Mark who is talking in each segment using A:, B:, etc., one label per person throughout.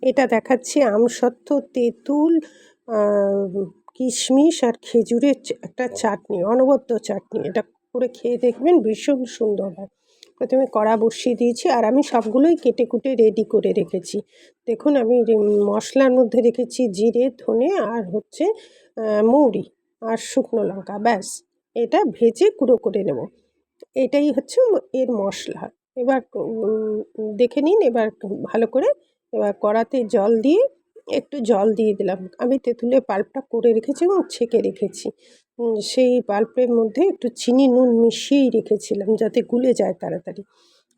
A: এটা দেখাচ্ছি আমসত্ত্ব, তেঁতুল, আ কিশমিশ আর খেজুরের একটা চাটনি, অনবদ্য চাটনি। এটা করে খেয়ে দেখবেন, ভীষণ সুন্দর হয়। প্রথমে কড়া বসিয়ে দিয়েছি আর আমি সবগুলোই কেটে কুটে রেডি করে রেখেছি। দেখুন আমি মশলার মধ্যে রেখেছি জিরে, ধনে আর হচ্ছে মৌরি আর শুকনো লঙ্কা, ব্যাস। এটা ভেজে গুঁড়ো করে নেব। এটাই হচ্ছে এর মশলা। এবার দেখে নিন, এবার ভালো করে এবার কড়াতে জল দিয়ে একটু জল দিয়ে দিলাম। আমি তেঁতুলের পাল্পটা করে রেখেছি এবং ছেঁকে রেখেছি। সেই পাল্পের মধ্যে একটু চিনি নুন মিশিয়েই রেখেছিলাম যাতে গুলে যায় তাড়াতাড়ি।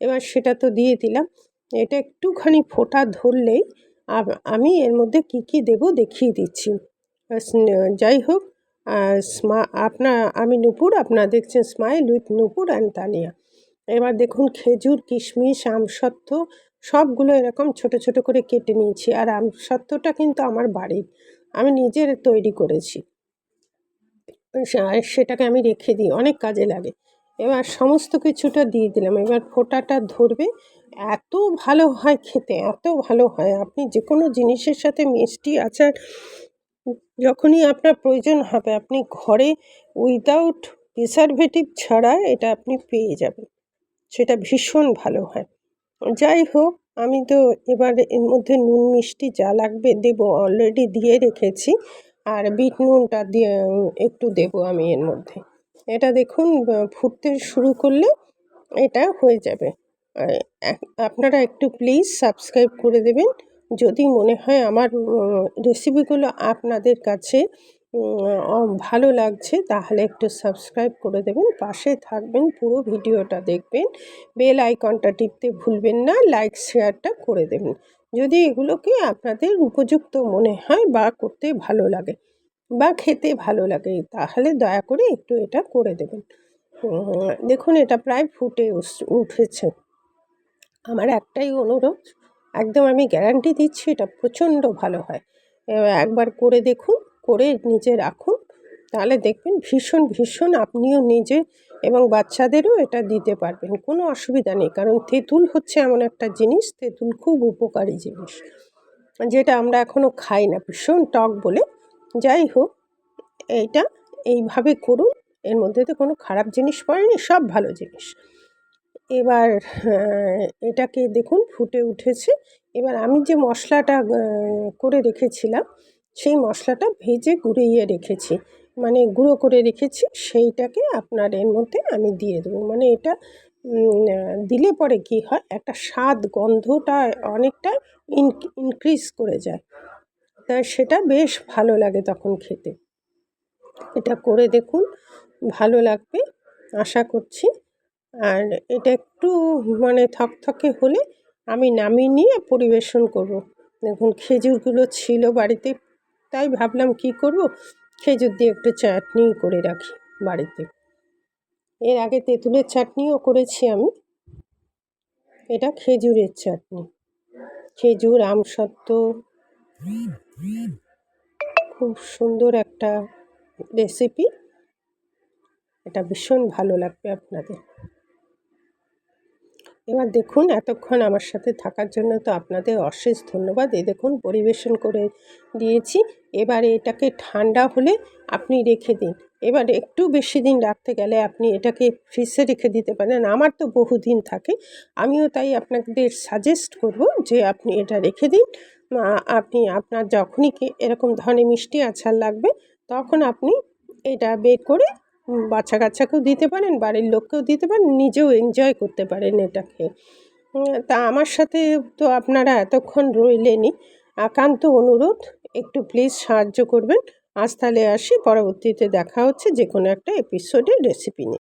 A: এবার সেটা তো দিয়ে দিলাম। এটা একটুখানি ফোঁটা ধরলেই আমি এর মধ্যে কী, কী দেবো দেখিয়ে দিচ্ছি। যাই হোক, আমি নূপুর, আপনারা দেখছেন smile with Nupur and Tania. এবার দেখুন খেজুর, কিশমিশ, আমসত্ত্ব সবগুলো এরকম ছোট, ছোট করে কেটে নিয়েছি। আর আমসত্ত্বটা কিন্তু আমার বাড়ির, আমি নিজের তৈরি করেছি। সেটাকে আমি রেখে দিই, অনেক কাজে লাগে। এবার সমস্ত কিছুটা দিয়ে দিলাম। এবার ফোঁটাটা ধরবে, এত ভালো হয় খেতে, এত ভালো হয়। আপনি যে কোনো জিনিসের সাথে মিষ্টি আচার যখনই আপনার প্রয়োজন হবে, আপনি ঘরে উইদাউট প্রিজারভেটিভ ছাড়া এটা আপনি পেয়ে যাবেন। সেটা ভীষণ ভালো হয়। যাই হোক, আমি তো এবার এর মধ্যে নুন মিষ্টি যা লাগবে দেবো, অলরেডি দিয়ে রেখেছি। আর বিট নুনটা দিয়ে একটু দেবো আমি এর মধ্যে। এটা দেখুন ফুটতে শুরু করলে এটা হয়ে যাবে। আপনারা একটু প্লিজ সাবস্ক্রাইব করে দেবেন। যদি মনে হয় আমার রেসিপিগুলো আপনাদের কাছে ভালো লাগছে, তাহলে একটু সাবস্ক্রাইব করে দেবেন, পাশে থাকবেন, পুরো ভিডিওটা দেখবেন, বেল আইকনটা টিপতে ভুলবেন না, লাইক শেয়ারটা করে দেবেন যদি এগুলোকে আপনাদের উপযুক্ত মনে হয় বা করতে ভালো লাগে বা খেতে ভালো লাগে, তাহলে দয়া করে একটু এটা করে দেবেন। দেখুন এটা প্রায় ফুটে উঠেছে। আমার একটাই অনুরোধ, একদম আমি গ্যারান্টি দিচ্ছি এটা প্রচণ্ড ভালো হয়। একবার করে দেখুন, করে নিজে রাখুন, তাহলে দেখবেন ভীষণ, ভীষণ আপনিও নিজে এবং বাচ্চাদেরও এটা দিতে পারবেন, কোনো অসুবিধা নেই। কারণ তেঁতুল হচ্ছে এমন একটা জিনিস, তেঁতুল খুব উপকারী জিনিস, যেটা আমরা এখনও খাই না, ভীষণ টক বলে। যাই হোক, এইটা এইভাবে করুন, এর মধ্যে তো কোনো খারাপ জিনিস পড়েনি, সব ভালো জিনিস। এবার এটাকে দেখুন ফুটে উঠেছে। এবার আমি যে মশলাটা করে রেখেছিলাম, সেই মশলাটা ভেজে গুঁড়িয়ে রেখেছি, মানে গুঁড়ো করে রেখেছি, সেইটাকে আপনার এর মধ্যে আমি দিয়ে দেবো। মানে এটা দিলে পরে কী হয়, একটা স্বাদ, গন্ধটা অনেকটা ইনক্রিজ করে যায়, তাই সেটা বেশ ভালো লাগে তখন খেতে। এটা করে দেখুন, ভালো লাগবে আশা করছি। আর এটা একটু মানে থকথকে হলে আমি নামিয়ে নিয়ে পরিবেশন করব। দেখুন খেজুরগুলো ছিল বাড়িতে, তাই ভাবলাম কি করব, খেজুর দিয়ে একটু চাটনি করে রাখি বাড়িতে। এর আগে তেঁতুলের চাটনিও করেছি আমি, এটা খেজুরের চাটনি। খেজুর, আমসত্ত্ব, খুব সুন্দর একটা রেসিপি। এটা ভীষণ ভালো লাগবে আপনাদের। এবার দেখুন, এতক্ষণ আমার সাথে থাকার জন্য তো আপনাদের অশেষ ধন্যবাদ। এই দেখুন পরিবেশন করে দিয়েছি। এবারে এটাকে ঠান্ডা হলে আপনি রেখে দিন। এবার একটু বেশি দিন রাখতে গেলে আপনি এটাকে ফ্রিজে রেখে দিতে পারেন। আমার তো বহুদিন থাকে, আমিও তাই আপনাদের সাজেস্ট করব যে আপনি এটা রেখে দিন। আপনি আপনার যখনই এরকম ধরনের মিষ্টি আচার লাগবে, তখন আপনি এটা বের করে বাচ্চা কাচ্চাকেও দিতে পারেন, বাড়ির লোককেও দিতে পারেন, নিজেও এনজয় করতে পারেন এটা খেয়ে। তা আমার সাথে তো আপনারা এতক্ষণ রইলেনই, একান্ত অনুরোধ একটু প্লিজ সাহায্য করবেন। আজ তাহলে আসি, পরবর্তীতে দেখা হচ্ছে যে কোনো একটা এপিসোডে রেসিপি নিয়ে।